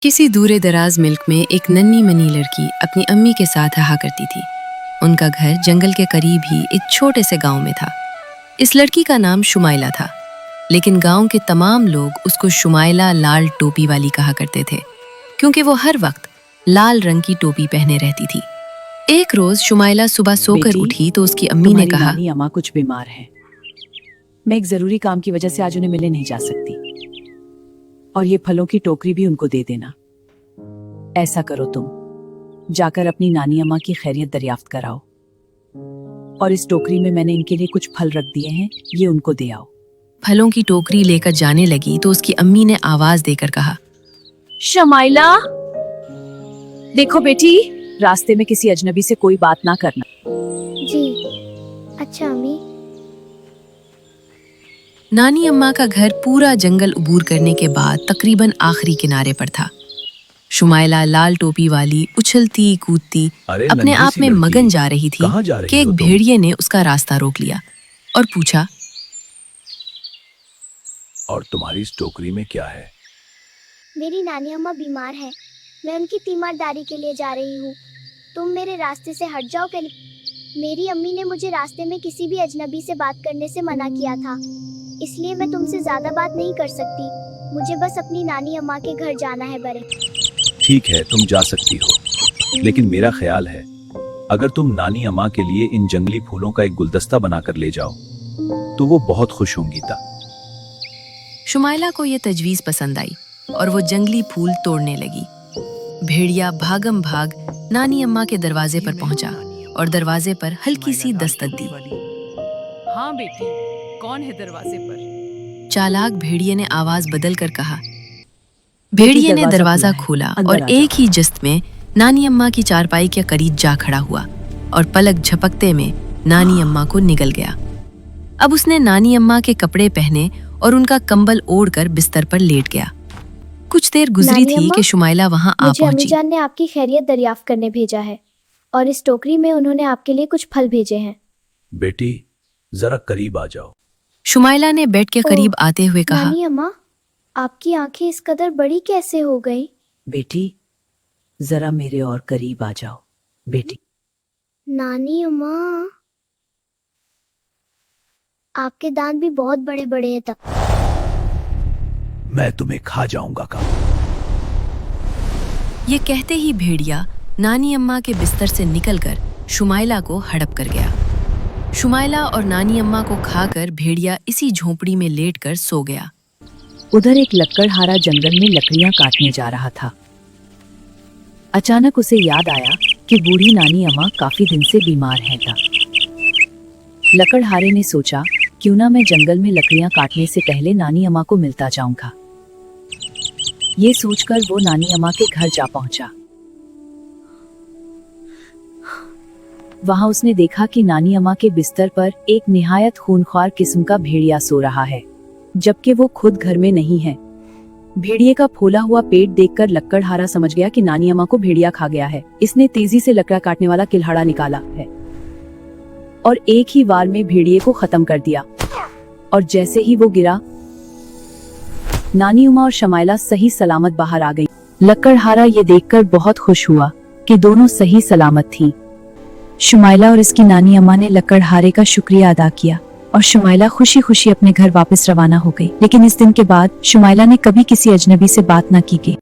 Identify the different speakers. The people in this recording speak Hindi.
Speaker 1: किसी दूर दराज मुल्क में एक नन्ही मनी लड़की अपनी अम्मी के साथ रहा करती थी। उनका घर जंगल के करीब ही एक छोटे से गांव में था। इस लड़की का नाम शुमाइला था, लेकिन गांव के तमाम लोग उसको शुमाइला लाल टोपी वाली कहा करते थे, क्योंकि वो हर वक्त लाल रंग की टोपी पहने रहती थी। एक रोज शुमाइला सुबह सोकर उठी तो उसकी अम्मी ने कहा,
Speaker 2: अम्मा कुछ बीमार है, मैं एक जरूरी काम की वजह से आज उन्हें मिलने नहीं जा सकती, और ये फलों की टोकरी भी उनको दे देना। ऐसा करो, तुम जाकर अपनी नानी अम्मा की खैरियत दरियाफ्त कराओ, और इस टोकरी में मैंने इनके लिए कुछ फल रख दिए हैं, ये उनको दे आओ।
Speaker 1: फलों की टोकरी लेकर जाने लगी तो उसकी अम्मी ने आवाज देकर कहा,
Speaker 2: शमाइला, देखो बेटी, रास्ते में किसी अजनबी से कोई बात ना करना।
Speaker 3: जी अच्छा अम्मी।
Speaker 1: नानी अम्मा का घर पूरा जंगल उबूर करने के बाद तकरीबन आखिरी किनारे पर था। शुमाइला लाल टोपी वाली उछलती कूदती अपने आप में मगन जा रही थी कि एक भेड़िए ने उसका रास्ता रोक लिया और पूछा,
Speaker 4: और तुम्हारी इस टोकरी में क्या है?
Speaker 3: मेरी नानी अम्मा बीमार है, मैं उनकी तीमारदारी के लिए जा रही हूँ। तुम मेरे रास्ते से हट जाओ। मेरी अम्मी ने मुझे रास्ते में किसी भी अजनबी से बात करने से मना किया था, इसलिए मैं तुमसे ज्यादा बात नहीं कर सकती। मुझे बस अपनी नानी अम्मा के घर जाना है बरे।
Speaker 4: ठीक है, तुम जा सकती हो, लेकिन मेरा ख्याल है अगर तुम नानी अम्मा के लिए इन जंगली फूलों का एक गुलदस्ता बनाकर ले जाओ तो वो बहुत खुश होंगी।
Speaker 1: शुमाइला को ये तजवीज पसंद आई और वो जंगली फूल तोड़ने लगी। भेड़िया भागम भाग नानी अम्मा के दरवाजे पर पहुंचा और दरवाजे पर हल्की सी दस्तक दी।
Speaker 2: हाँ बेटी, कौन है दरवाजे पर?
Speaker 1: चालाक भेड़िए ने आवाज बदल कर कहा। भेड़िए ने दरवाजा खोला और एक ही जस्त में नानी अम्मा की चारपाई के करीब जा खड़ा हुआ और पलक झपकते में नानी अम्मा को निगल गया। अब उसने नानी अम्मा के कपड़े पहने और उनका कंबल ओढ़कर बिस्तर पर लेट गया। कुछ देर गुजरी थी कि शुमाइला वहां आ
Speaker 3: मुझे
Speaker 1: पहुंची।
Speaker 3: अम्मी जान ने आपकी खैरियत दरियाफ्त करने भेजा है, और इस टोकरी में उन्होंने आपके लिए कुछ फल भेजे हैं।
Speaker 4: बेटी, जरा करीब आ जाओ।
Speaker 1: शुमाइला ने बेड के करीब आते हुए कहा,
Speaker 3: नानी अम्मा, आपकी आंखें इस कदर बड़ी कैसे हो गई?
Speaker 2: बेटी, जरा मेरे और करीब आ जाओ। बेटी,
Speaker 3: नानी अम्मा, आपके दांत भी बहुत बड़े बड़े हैं। तक
Speaker 4: मैं तुम्हें खा जाऊंगा का।
Speaker 1: ये कहते ही भेड़िया नानी अम्मा के बिस्तर से निकलकर शुमाइला को हड़प कर गया। शुमाइला और नानी अम्मा को खाकर भेड़िया इसी झोंपड़ी में लेटकर सो गया।
Speaker 2: उधर एक लकड़हारा जंगल में लकड़ियां काटने जा रहा था। अचानक उसे याद आया कि बूढ़ी नानी अम्मा काफी दिन से बीमार है। लकड़हारे ने सोचा, क्यों ना मैं जंगल में लकड़ियां काटने से पहले नानी अम्मा को मिलता जाऊंगा। ये सोचकर वो नानी अम्मा के घर जा पहुंचा। वहां उसने देखा कि नानी अम्मा के बिस्तर पर एक निहायत खूनख्वार किस्म का भेड़िया सो रहा है, जबकि वो खुद घर में नहीं है। भेड़िए का फूला हुआ पेट देखकर लकड़हारा समझ गया कि नानी अम्मा को भेड़िया खा गया है। इसने तेजी से लकड़ा काटने वाला किल्हाड़ा निकाला है और एक ही वार में भेड़िए को खत्म कर दिया। और जैसे ही वो गिरा, नानी अम्मा और शमाइला सही सलामत बाहर आ गई। लकड़हारा ये देखकर बहुत खुश हुआ कि दोनों सही सलामत थी। शुमाइला और इसकी नानी अम्मा ने लकड़हारे का शुक्रिया अदा किया और शुमाइला खुशी खुशी अपने घर वापस रवाना हो गई। लेकिन इस दिन के बाद शुमाइला ने कभी किसी अजनबी से बात न की।